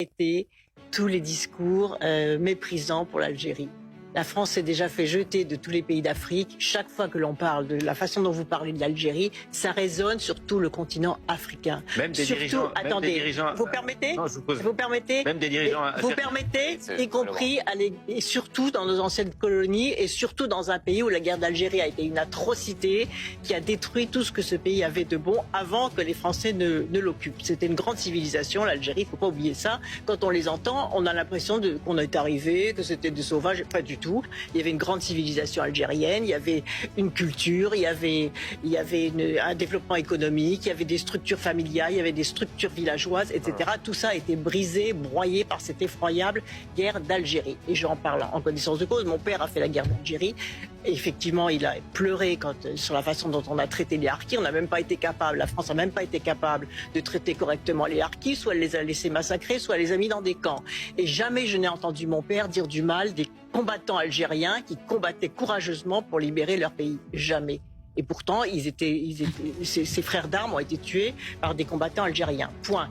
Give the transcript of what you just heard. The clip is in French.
Arrêter tous les discours méprisants pour l'Algérie. La France s'est déjà fait jeter de tous les pays d'Afrique. Chaque fois que l'on parle de la façon dont vous parlez de l'Algérie, ça résonne sur tout le continent africain. Même des dirigeants. Attendez, même des dirigeants, vous permettez? non, je vous pose, Vous permettez? même des dirigeants. Vous permettez, y compris, et surtout dans nos anciennes colonies, et surtout dans un pays où la guerre d'Algérie a été une atrocité qui a détruit tout ce que ce pays avait de bon avant que les Français ne l'occupent. C'était une grande civilisation, l'Algérie, il ne faut pas oublier ça. Quand on les entend, on a l'impression qu'on est arrivé, que c'était des sauvages, pas du tout. Il y avait une grande civilisation algérienne, il y avait une culture, il y avait un développement économique, il y avait des structures familiales, il y avait des structures villageoises, etc. Tout ça a été brisé, broyé par cette effroyable guerre d'Algérie. Et j'en parle en connaissance de cause. Mon père a fait la guerre d'Algérie. Effectivement, il a pleuré sur la façon dont on a traité les harkis. On n'a même pas été capable, la France n'a même pas été capable de traiter correctement les harkis. Soit elle les a laissés massacrer, soit elle les a mis dans des camps. Et jamais je n'ai entendu mon père dire du mal des combattants algériens qui combattaient courageusement pour libérer leur pays. Jamais. Et pourtant, ses frères d'armes ont été tués par des combattants algériens. Point.